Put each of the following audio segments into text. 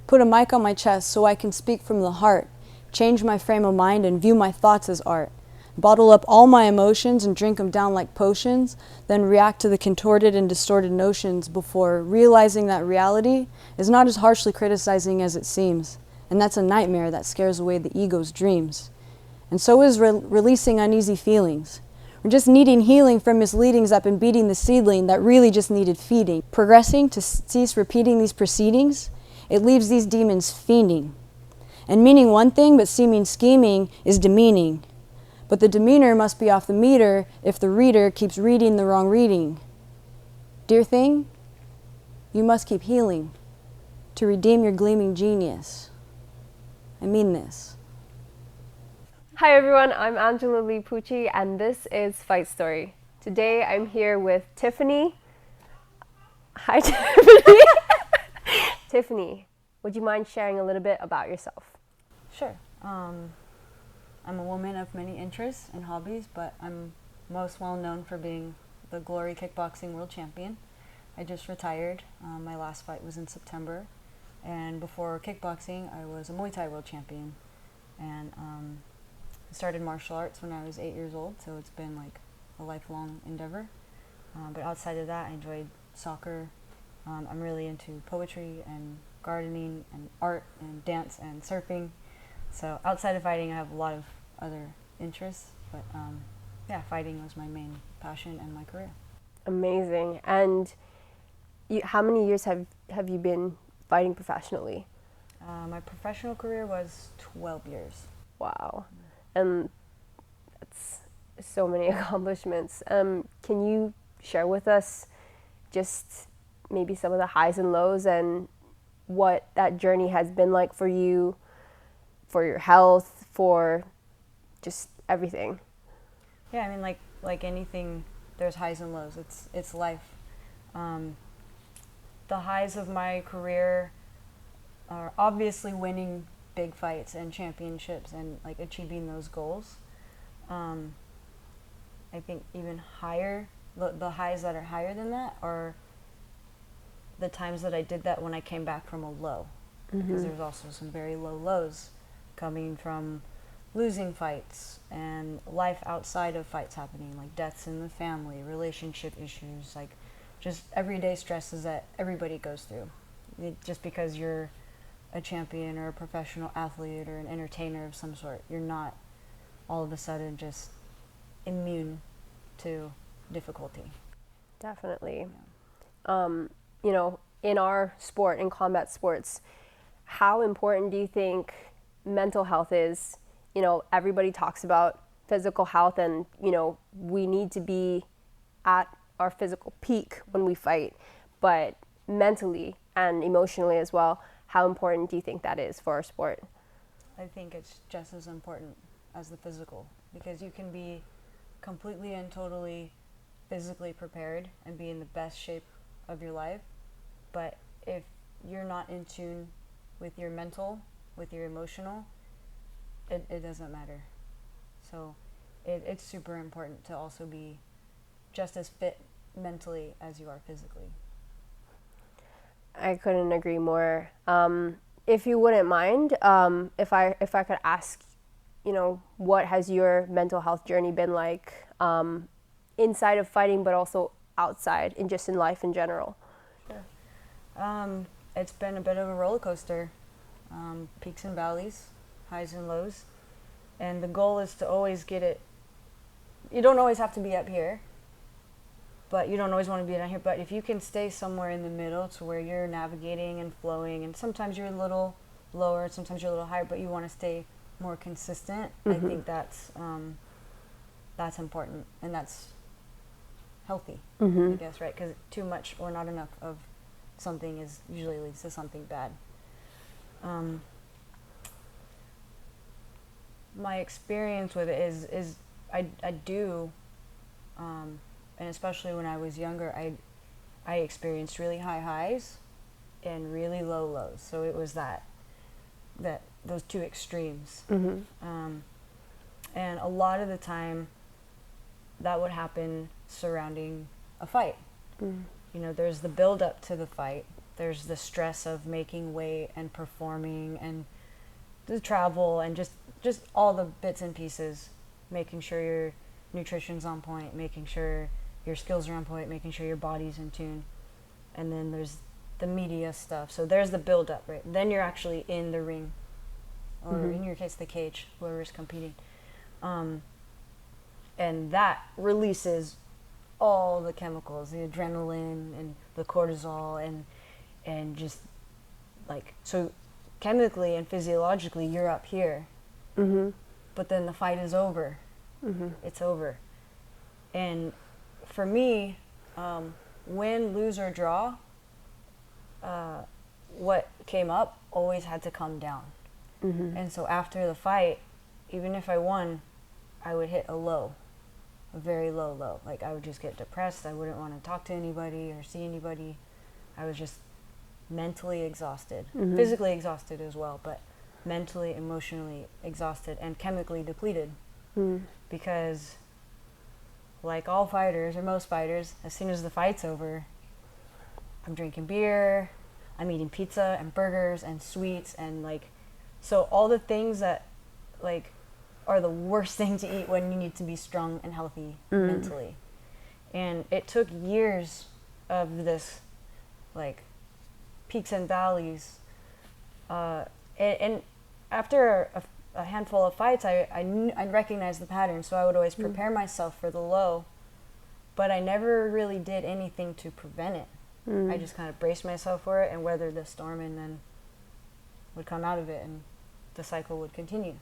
Put a mic on my chest so I can speak from the heart. Change my frame of mind and view my thoughts as art. Bottle up all my emotions and drink them down like potions, then react to the contorted and distorted notions before realizing that reality is not as harshly criticizing as it seems. And that's a nightmare that scares away the ego's dreams. And so is releasing uneasy feelings. We're just needing healing from misleadings that been beating the seedling that really just needed feeding. Progressing to cease repeating these proceedings, it leaves these demons fiending. And meaning one thing but seeming scheming is demeaning. But the demeanor must be off the meter if the reader keeps reading the wrong reading. Dear thing, you must keep healing to redeem your gleaming genius. I mean this. Hi everyone, I'm Angela Lee Pucci and this is Fight Story. Today I'm here with Tiffany. Hi Tiffany. Tiffany, would you mind sharing a little bit about yourself? Sure. I'm a woman of many interests and hobbies, but I'm most well known for being the Glory Kickboxing World Champion. I just retired. My last fight was in September. And before kickboxing, I was a Muay Thai World Champion. And I started martial arts when I was 8 years old, so it's been like a lifelong endeavor. But outside of that, I enjoyed soccer. I'm really into poetry and gardening and art and dance and surfing. So outside of fighting, I have a lot of other interests, but yeah, fighting was my main passion and my career. Amazing. And how many years have you been fighting professionally? My professional career was 12 years. Wow. And that's so many accomplishments. Can you share with us just maybe some of the highs and lows and what that journey has been like for you, for your health, for just everything? Yeah, I mean, like anything, there's highs and lows. It's life. The highs of my career are obviously winning big fights and championships and like achieving those goals. I think even higher, the highs that are higher than that are the times that I did that when I came back from a low. Because there's also some very low lows coming from losing fights and life outside of fights happening, like deaths in the family, relationship issues, like just everyday stresses that everybody goes through. Just because you're a champion or a professional athlete or an entertainer of some sort, you're not all of a sudden just immune to difficulty. Definitely. Yeah. You know, in our sport, in combat sports, how important do you think mental health is? You know, everybody talks about physical health and, you know, we need to be at our physical peak when we fight, but mentally and emotionally as well, how important do you think that is for our sport? I think it's just as important as the physical, because you can be completely and totally physically prepared and be in the best shape of your life, but if you're not in tune with your mental, with your emotional, it doesn't matter. So it's super important to also be just as fit mentally as you are physically. I couldn't agree more. If you wouldn't mind, if I could ask, you know, what has your mental health journey been like, inside of fighting, but also outside and just in life in general? Sure. It's been a bit of a roller coaster, peaks and valleys, highs and lows, and the goal is to always get it. You don't always have to be up here, but you don't always want to be down here. But if you can stay somewhere in the middle to where you're navigating and flowing, and sometimes you're a little lower, sometimes you're a little higher, but you want to stay more consistent, I think that's important, and that's healthy, I guess, right? Because too much or not enough of something is usually leads to something bad. My experience with it is I do, and especially when I was younger, I experienced really high highs and really low lows. So it was that those two extremes. And a lot of the time that would happen surrounding a fight. You know, there's the build up to the fight, there's the stress of making weight and performing and the travel and just all the bits and pieces, making sure your nutrition's on point, making sure your skills are on point, making sure your body's in tune. And then there's the media stuff. So there's the build up, right? Then you're actually in the ring, or in your case, the cage, whoever's competing. And that releases all the chemicals, the adrenaline and the cortisol and just like, so chemically and physiologically you're up here, but then the fight is over. It's over. And for me, win, lose, or draw, what came up always had to come down. And so after the fight, even if I won, I would hit a low, a very low. Like I would just get depressed. I wouldn't want to talk to anybody or see anybody. I was just mentally exhausted, physically exhausted as well, but mentally, emotionally exhausted and chemically depleted. Because like all fighters, or most fighters, as soon as the fight's over, I'm drinking beer, I'm eating pizza and burgers and sweets and like, so all the things that like are the worst thing to eat when you need to be strong and healthy mentally. And it took years of this like peaks and valleys. And after a handful of fights, I recognized the pattern, so I would always prepare myself for the low, but I never really did anything to prevent it. I just kind of braced myself for it and weathered the storm, and then would come out of it and the cycle would continue.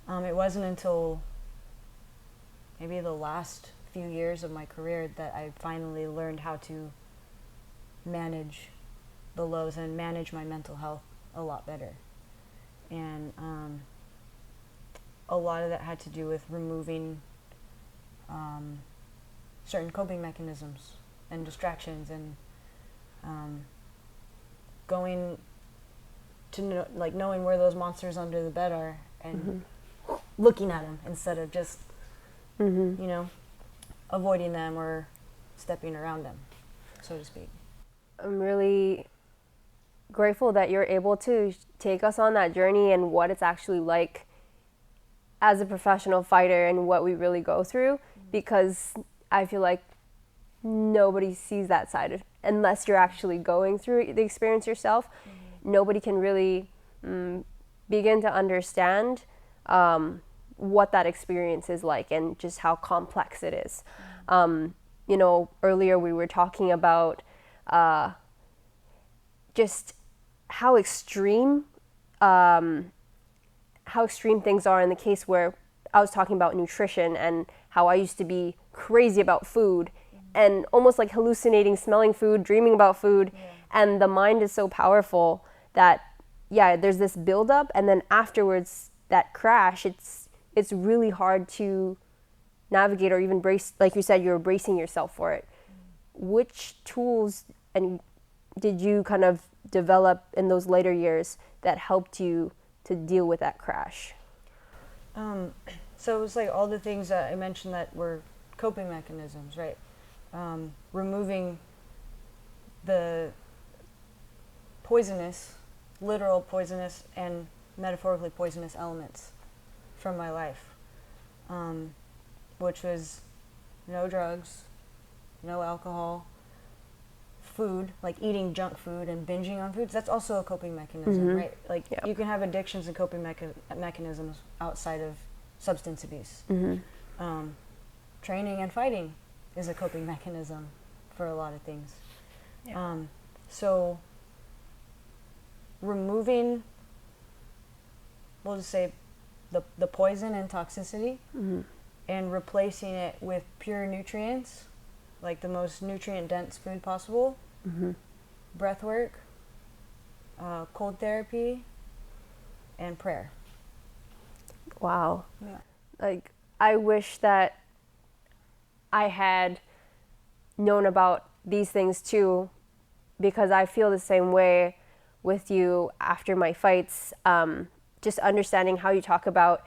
It wasn't until maybe the last few years of my career that I finally learned how to manage the lows and manage my mental health a lot better. And a lot of that had to do with removing certain coping mechanisms and distractions, and going to knowing where those monsters under the bed are and looking at them instead of just avoiding them or stepping around them, so to speak. I'm really grateful that you're able to take us on that journey and what it's actually like as a professional fighter and what we really go through, because I feel like nobody sees that side of, unless you're actually going through the experience yourself. Nobody can really begin to understand what that experience is like and just how complex it is. Earlier we were talking about just how extreme things are in the case where I was talking about nutrition and how I used to be crazy about food and almost like hallucinating, smelling food, dreaming about food. And the mind is so powerful that, there's this buildup, and then afterwards, that crash, it's really hard to navigate or even brace. Like you said, you're bracing yourself for it. Which tools did you kind of develop in those later years that helped you to deal with that crash? So it was like all the things that I mentioned that were coping mechanisms, right? Removing the literal poisonous and metaphorically poisonous elements from my life, which was no drugs, no alcohol, food, like eating junk food and binging on foods. That's also a coping mechanism, right? Like you can have addictions and coping mechanisms outside of substance abuse. Training and fighting is a coping mechanism for a lot of things. So removing, we'll just say, the poison and toxicity, and replacing it with pure nutrients, like the most nutrient-dense food possible, breath work, cold therapy, and prayer. Wow. Yeah. Like, I wish that I had known about these things too, because I feel the same way with you after my fights. Just understanding how you talk about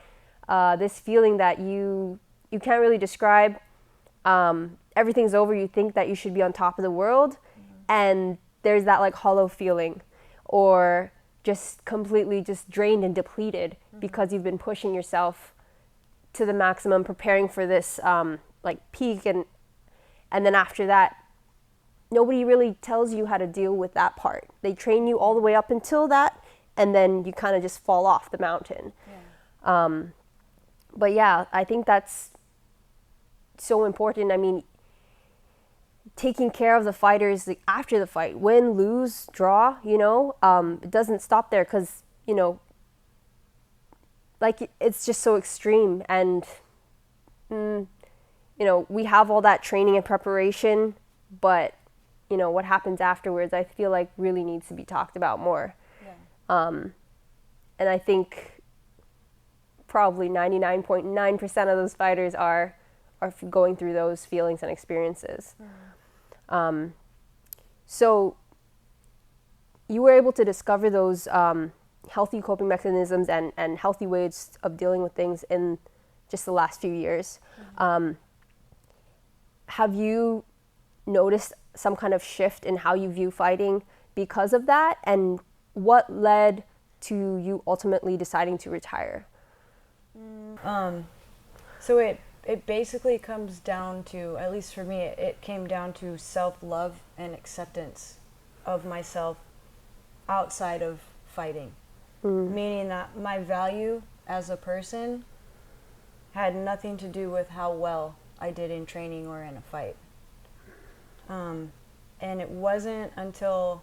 this feeling that you can't really describe. Everything's over. You think that you should be on top of the world, and there's that like hollow feeling, or just completely just drained and depleted because you've been pushing yourself to the maximum, preparing for this like peak, and then after that, nobody really tells you how to deal with that part. They train you all the way up until that, and then you kind of just fall off the mountain. Yeah. But yeah, I think that's so important. I mean, taking care of the fighters like, after the fight, win, lose, draw, you know, it doesn't stop there, because, you know, like, it's just so extreme. And, you know, we have all that training and preparation, but, you know, what happens afterwards, I feel like really needs to be talked about more. Yeah. And I think probably 99.9% of those fighters are going through those feelings and experiences. So you were able to discover those healthy coping mechanisms and healthy ways of dealing with things in just the last few years. Have you noticed some kind of shift in how you view fighting because of that? And what led to you ultimately deciding to retire? So it basically comes down to, at least for me, it came down to self-love and acceptance of myself outside of fighting. Meaning that my value as a person had nothing to do with how well I did in training or in a fight. And it wasn't until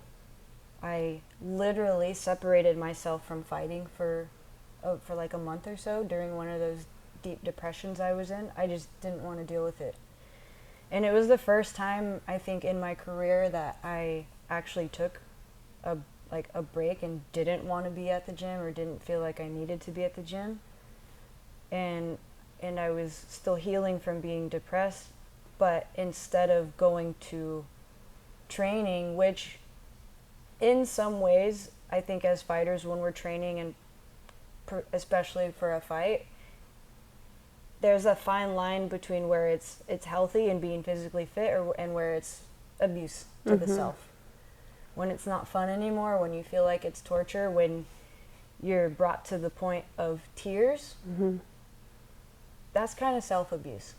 I literally separated myself from fighting for like a month or so during one of those deep depressions I was in. I just didn't want to deal with it. And it was the first time, I think, in my career that I actually took a break and didn't want to be at the gym, or didn't feel like I needed to be at the gym. And I was still healing from being depressed, but instead of going to training, which in some ways, I think as fighters, when we're training, and especially for a fight, there's a fine line between where it's healthy and being physically fit, and where it's abuse to the self. When it's not fun anymore, when you feel like it's torture, when you're brought to the point of tears, that's kind of self-abuse.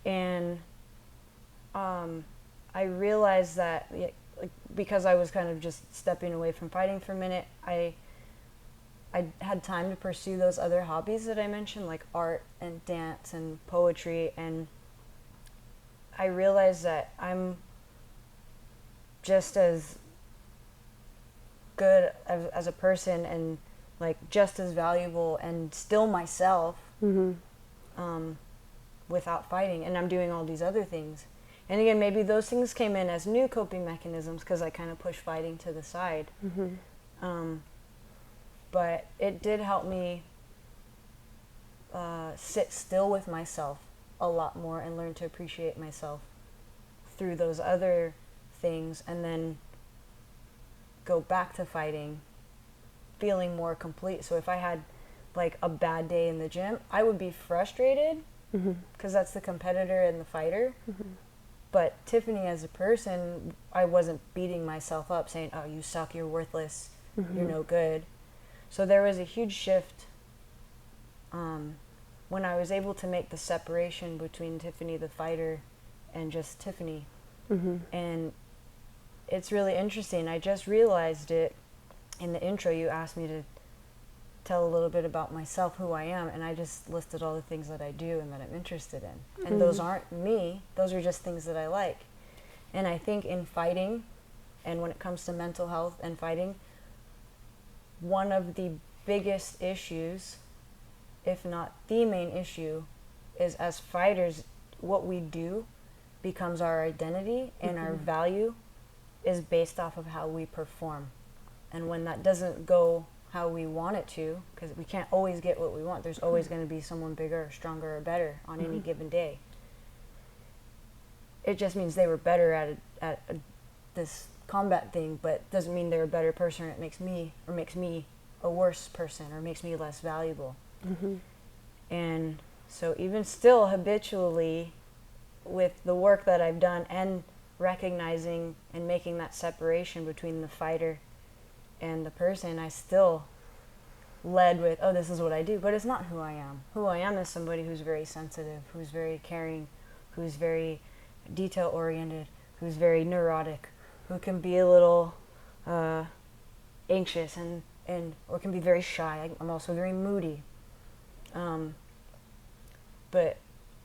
And I realized that, like, because I was kind of just stepping away from fighting for a minute, I had time to pursue those other hobbies that I mentioned, like art and dance and poetry, and I realized that I'm just as good as a person, and like just as valuable and still myself without fighting, and I'm doing all these other things. And again, maybe those things came in as new coping mechanisms because I kind of pushed fighting to the side. But it did help me sit still with myself a lot more and learn to appreciate myself through those other things, and then go back to fighting feeling more complete. So if I had like a bad day in the gym, I would be frustrated because that's the competitor and the fighter. But Tiffany as a person, I wasn't beating myself up saying, oh, you suck, you're worthless, you're no good. So there was a huge shift when I was able to make the separation between Tiffany the fighter and just Tiffany. And it's really interesting. I just realized it in the intro. You asked me to tell a little bit about myself, who I am, and I just listed all the things that I do and that I'm interested in. And those aren't me. Those are just things that I like. And I think in fighting, and when it comes to mental health and fighting, one of the biggest issues, if not the main issue, is as fighters, what we do becomes our identity, and our value is based off of how we perform. And when that doesn't go how we want it to, because we can't always get what we want, there's always going to be someone bigger or stronger or better on any given day. It just means they were better at this combat thing, but doesn't mean they're a better person, or it makes me a worse person, or makes me less valuable. And so even still, habitually, with the work that I've done and recognizing and making that separation between the fighter and the person, I still led with, oh, this is what I do, but it's not who I am. Who I am is somebody who's very sensitive, who's very caring, who's very detail-oriented, who's very neurotic, who can be a little anxious and or can be very shy. I'm also very moody. But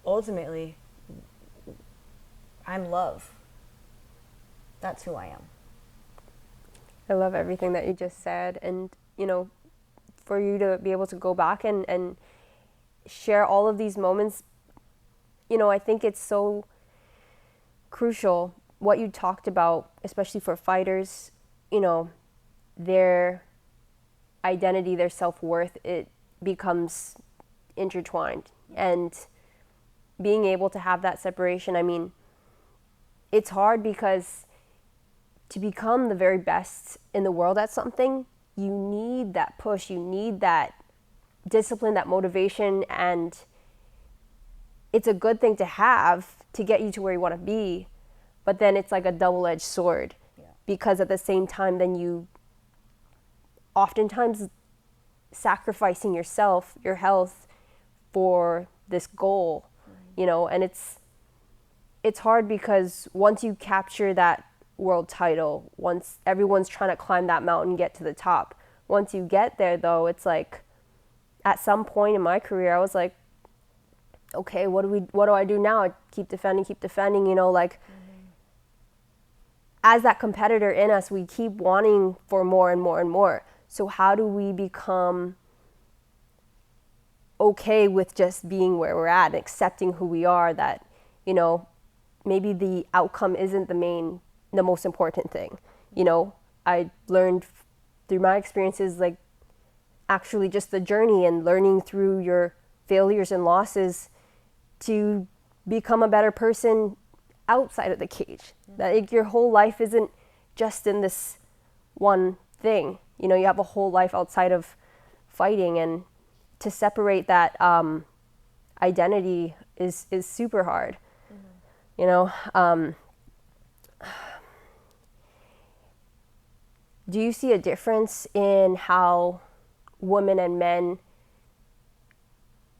ultimately, I'm love. That's who I am. I love everything that you just said. And, you know, for you to be able to go back and share all of these moments, you know, I think it's so crucial what you talked about, especially for fighters, you know, their identity, their self-worth, it becomes intertwined. And being able to have that separation, I mean, it's hard because to become the very best in the world at something, you need that push, you need that discipline, that motivation, and it's a good thing to have to get you to where you want to be, but then it's like a double-edged sword. Yeah. Because at the same time, then you oftentimes sacrificing yourself, your health, for this goal, you know, and it's hard because once you capture that world title, once everyone's trying to climb that mountain, get to the top. Once you get there, though, it's like at some point in my career, I was like, okay, what do I do now? I keep defending, you know, like as that competitor in us, we keep wanting for more and more and more. So how do we become okay with just being where we're at and accepting who we are, that, you know, maybe the outcome isn't the most important thing. You know, I learned through my experiences, like actually just the journey and learning through your failures and losses to become a better person outside of the cage. That like, your whole life isn't just in this one thing. You know, you have a whole life outside of fighting, and to separate that identity is super hard. You know, do you see a difference in how women and men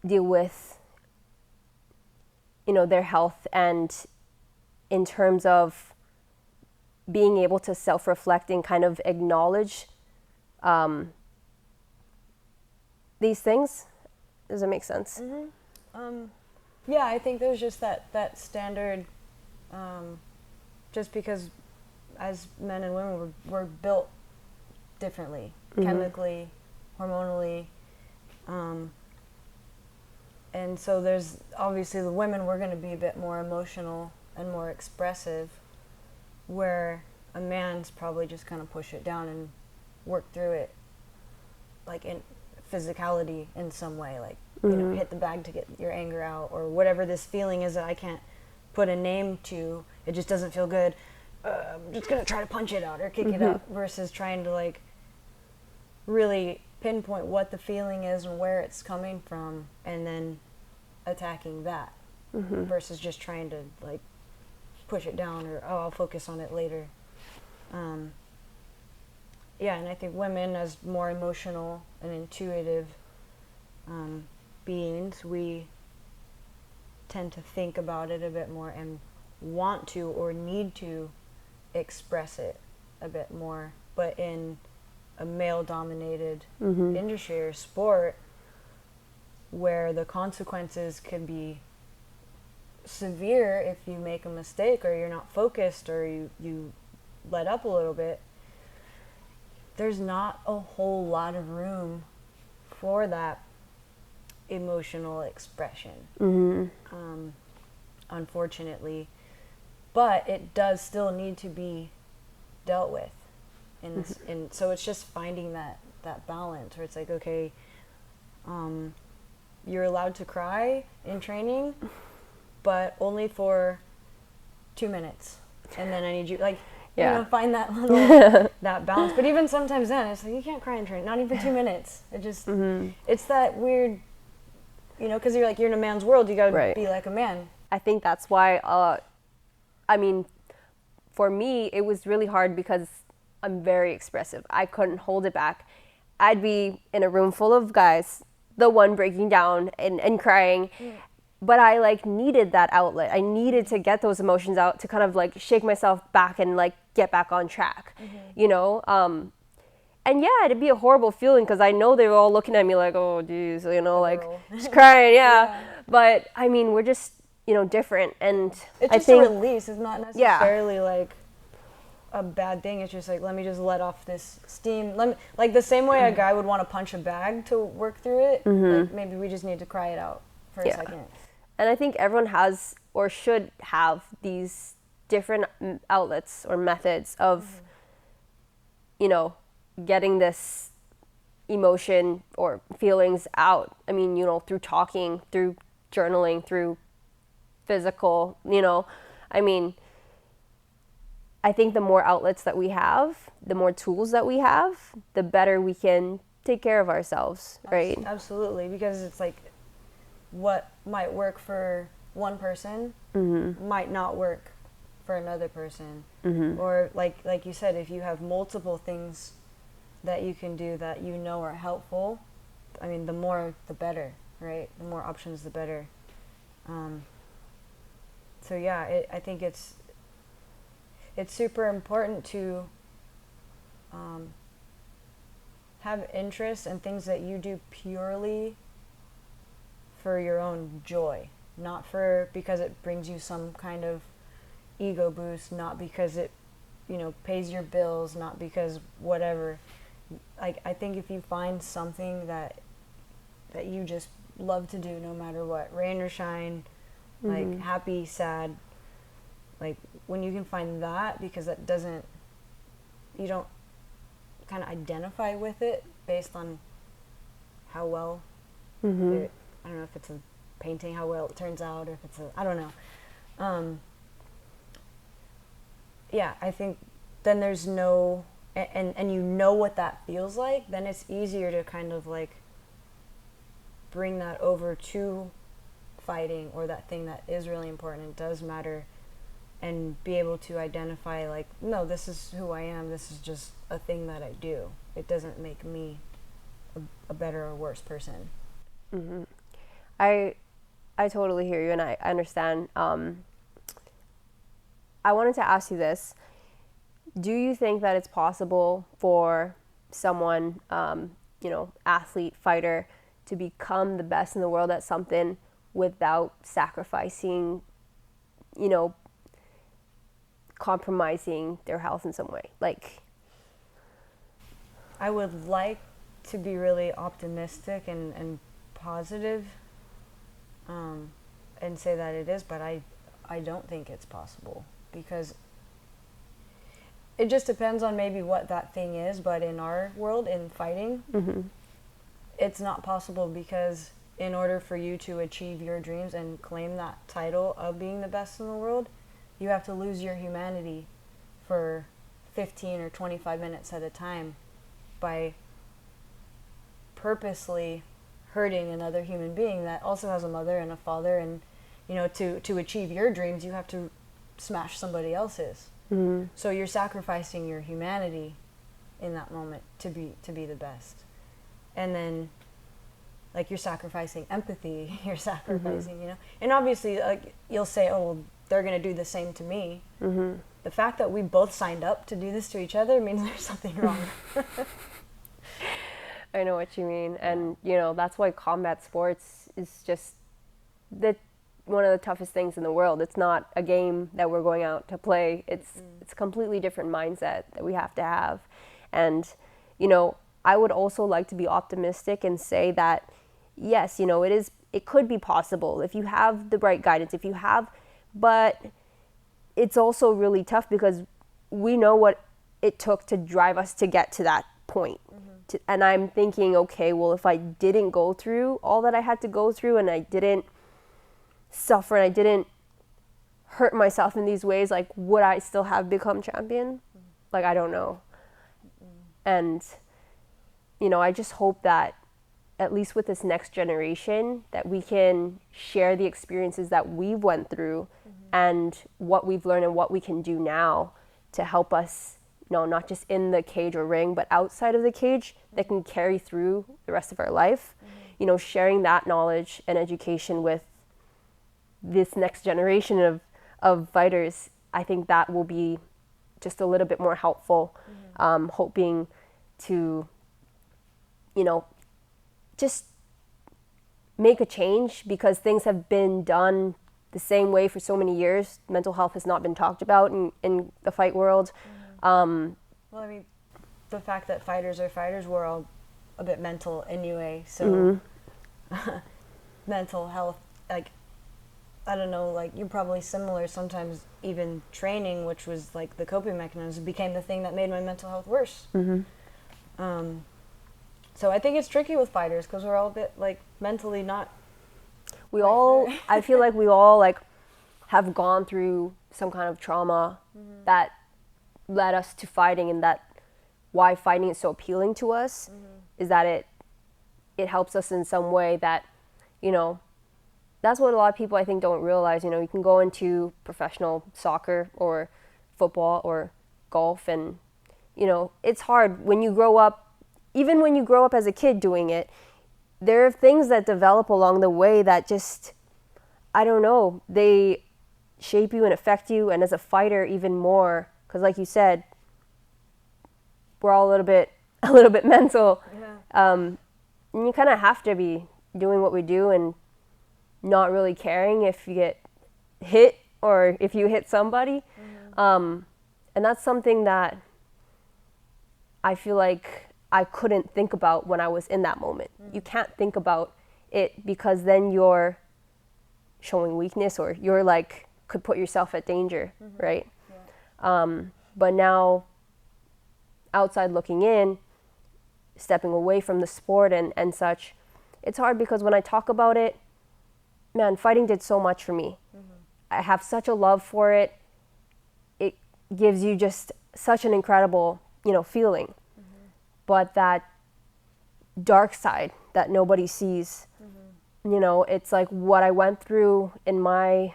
deal with, you know, their health, and in terms of being able to self-reflect and kind of acknowledge these things? Does it make sense? Yeah, I think there's just that standard, just because as men and women we're built differently, chemically, hormonally, and so there's obviously the women, we're going to be a bit more emotional and more expressive, where a man's probably just kind of push it down and work through it, like in physicality in some way, like you know, hit the bag to get your anger out, or whatever this feeling is that I can't put a name to. It just doesn't feel good. I'm just gonna try to punch it out or kick it out, versus trying to like really pinpoint what the feeling is and where it's coming from, and then attacking that, versus just trying to like push it down, or I'll focus on it later. Yeah, and I think women, as more emotional and intuitive beings, we tend to think about it a bit more and want to or need to express it a bit more. But in a male-dominated industry or sport, where the consequences could be severe if you make a mistake, or you're not focused, or you let up a little bit, there's not a whole lot of room for that emotional expression, unfortunately. But it does still need to be dealt with. And so it's just finding that balance where it's like, okay, you're allowed to cry in training, but only for 2 minutes. And then I need you, like, you know, find that little, that balance. But even sometimes then, it's like, you can't cry in training, not even for 2 minutes. It just, it's that weird, you know, because you're in a man's world, you gotta be like a man. I think that's why, I mean, for me, it was really hard because I'm very expressive. I couldn't hold it back. I'd be in a room full of guys, the one breaking down and crying. But I like needed that outlet. I needed to get those emotions out to kind of like shake myself back and like get back on track, you know? And yeah, it'd be a horrible feeling because I know they were all looking at me like, oh, geez, you know, like just crying, yeah. But I mean, we're just, you know, different. And it's just a release. It's not necessarily like a bad thing. It's just like, let me just let off this steam. Let me, like the same way a guy would want to punch a bag to work through it. Like maybe we just need to cry it out for a second. And I think everyone has or should have these different outlets or methods of, you know, getting this emotion or feelings out. I mean, you know, through talking, through journaling, through physical, you know, I mean, I think the more outlets that we have, the more tools that we have, the better we can take care of ourselves, right? Absolutely, because it's like what might work for one person might not work for another person. Or like you said, if you have multiple things that you can do that you know are helpful, I mean, the more the better, right? The more options the better. So yeah, I think it's super important to have interests and things that you do purely for your own joy, not for because it brings you some kind of ego boost, not because it, you know, pays your bills, not because whatever. Like, I think if you find something that you just love to do no matter what, rain or shine, like happy, sad, like when you can find that, because that doesn't, you don't kind of identify with it based on how well it, I don't know if it's a painting, how well it turns out, or if it's a, I don't know. Yeah, I think then there's no, and you know what that feels like, then it's easier to kind of like bring that over to fighting, or that thing that is really important and does matter, and be able to identify like, no, this is who I am, this is just a thing that I do. It doesn't make me a better or worse person. I totally hear you, and I understand. I wanted to ask you this. Do you think that it's possible for someone, you know, athlete, fighter, to become the best in the world at something without sacrificing, you know, compromising their health in some way? Like, I would like to be really optimistic and positive, and say that it is, but I don't think it's possible, because it just depends on maybe what that thing is. But in our world, in fighting, it's not possible, because in order for you to achieve your dreams and claim that title of being the best in the world, you have to lose your humanity for 15 or 25 minutes at a time by purposely hurting another human being that also has a mother and a father. And, you know, to achieve your dreams, you have to smash somebody else's. So you're sacrificing your humanity in that moment to be the best. And then, like, you're sacrificing empathy, you're sacrificing, you know. And obviously, like, you'll say, oh, well, they're going to do the same to me. The fact that we both signed up to do this to each other means there's something wrong. I know what you mean. And, you know, that's why combat sports is just one of the toughest things in the world. It's not a game that we're going out to play. It's a completely different mindset that we have to have. And, you know, I would also like to be optimistic and say that, yes, you know, it could be possible if you have the right guidance, but it's also really tough because we know what it took to drive us to get to that point. And I'm thinking, okay, well, if I didn't go through all that I had to go through, and I didn't suffer, and I didn't hurt myself in these ways, like, would I still have become champion? Like, I don't know. And, you know, I just hope that at least with this next generation, that we can share the experiences that we've went through and what we've learned and what we can do now to help us, not just in the cage or ring, but outside of the cage, that can carry through the rest of our life. Sharing that knowledge and education with this next generation of fighters, I think that will be just a little bit more helpful. Hoping to, just make a change, because things have been done the same way for so many years. Mental health has not been talked about in the fight world. Well, I mean, the fact that fighters are fighters, we're all a bit mental anyway, so mental health, like, I don't know, like, you're probably similar. Sometimes even training, which was like the coping mechanism, became the thing that made my mental health worse. So I think it's tricky with fighters, because we're all a bit, like, mentally not. I feel like we all, like, have gone through some kind of trauma that led us to fighting, and that why fighting is so appealing to us is that it helps us in some way that, that's what a lot of people, I think, don't realize. You can go into professional soccer or football or golf, and, it's hard when you grow up. Even when you grow up as a kid doing it, there are things that develop along the way that just, I don't know, they shape you and affect you. And as a fighter, even more, because like you said, we're all a little bit mental. And you kind of have to be doing what we do and not really caring if you get hit or if you hit somebody. And that's something that I feel like I couldn't think about when I was in that moment. You can't think about it, because then you're showing weakness, or you're like, could put yourself at danger, right? But now, outside looking in, stepping away from the sport and such, it's hard, because when I talk about it, man, fighting did so much for me. I have such a love for it. It gives you just such an incredible, feeling. But that dark side that nobody sees, it's like what I went through in my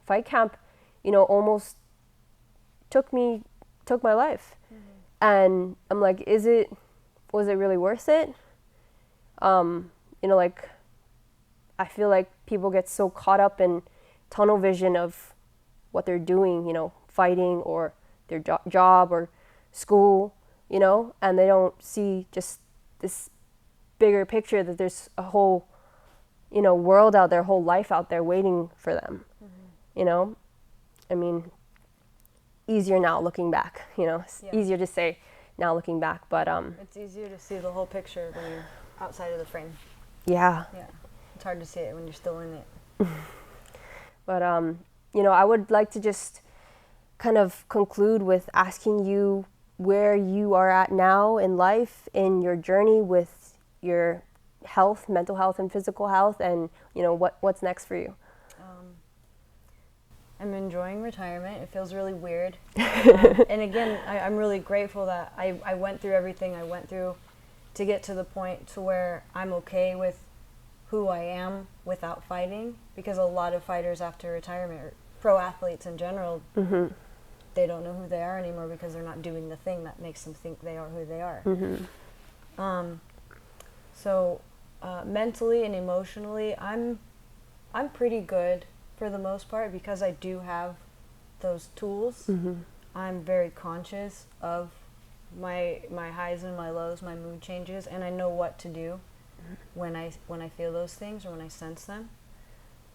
fight camp, almost took my life. And I'm like, was it really worth it? Like, I feel like people get so caught up in tunnel vision of what they're doing, fighting or their job or school, and they don't see just this bigger picture, that there's a whole, world out there, whole life out there waiting for them. I mean, easier now looking back, it's easier to say now looking back, but it's easier to see the whole picture when you're outside of the frame. Yeah, it's hard to see it when you're still in it. But I would like to just kind of conclude with asking you where you are at now in life, in your journey with your health, mental health and physical health, and what's next for you. I'm enjoying retirement. It feels really weird. And again, I'm really grateful that I went through everything I went through to get to the point to where I'm okay with who I am without fighting, because a lot of fighters after retirement, or pro athletes in general, they don't know who they are anymore, because they're not doing the thing that makes them think they are who they are. So mentally and emotionally, I'm pretty good for the most part, because I do have those tools. I'm very conscious of my highs and my lows, my mood changes, and I know what to do when I feel those things, or when I sense them.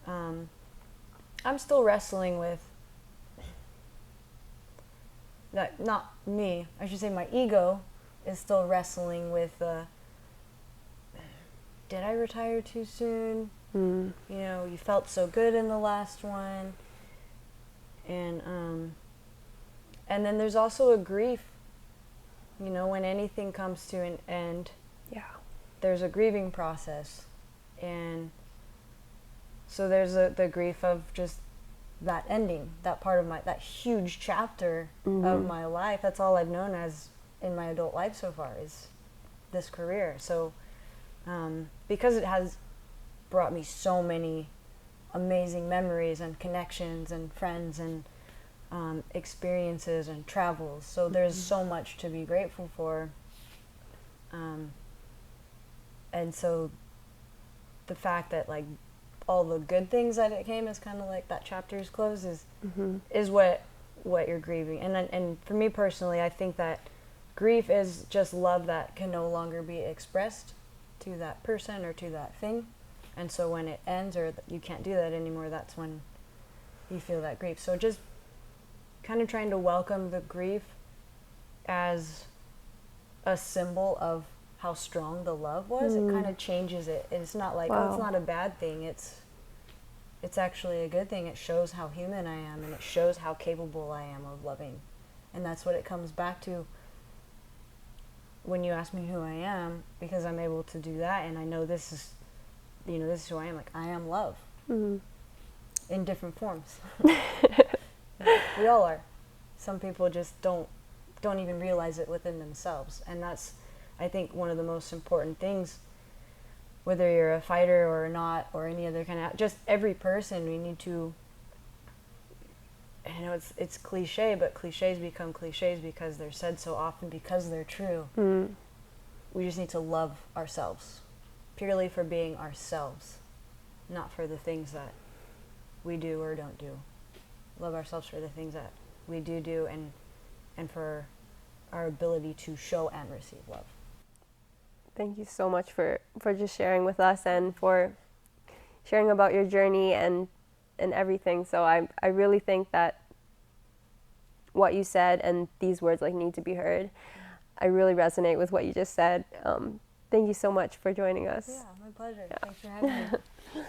I'm still wrestling with that. Not me, I should say my ego is still wrestling with did I retire too soon? You felt so good in the last one, and then there's also a grief. When anything comes to an end, there's a grieving process, and so there's the grief of just that ending, that part of that huge chapter of my life. That's all I've known as in my adult life so far, is this career. So because it has brought me so many amazing memories and connections and friends, and experiences and travels. So there's so much to be grateful for. And so the fact that like all the good things that it came is kind of like that chapter's closed is what you're grieving. And for me personally, I think that grief is just love that can no longer be expressed to that person or to that thing. And so when it ends or you can't do that anymore, that's when you feel that grief. So just kind of trying to welcome the grief as a symbol of how strong the love was. It kind of changes it. It's not like, oh, it's not a bad thing. It's actually a good thing. It shows how human I am, and it shows how capable I am of loving. And that's what it comes back to when you ask me who I am, because I'm able to do that, and I know this is, this is who I am. Like, I am love in different forms. We all are. Some people just don't even realize it within themselves, and that's, I think, one of the most important things. Whether you're a fighter or not, or any other kind of, just every person, we need to, I know it's cliche, but cliches become cliches because they're said so often because they're true. We just need to love ourselves, purely for being ourselves, not for the things that we do or don't do. Love ourselves for the things that we do and for our ability to show and receive love. Thank you so much for just sharing with us and for sharing about your journey and everything. So I really think that what you said and these words like need to be heard. I really resonate with what you just said. Thank you so much for joining us. Yeah, my pleasure. Yeah. Thanks for having me.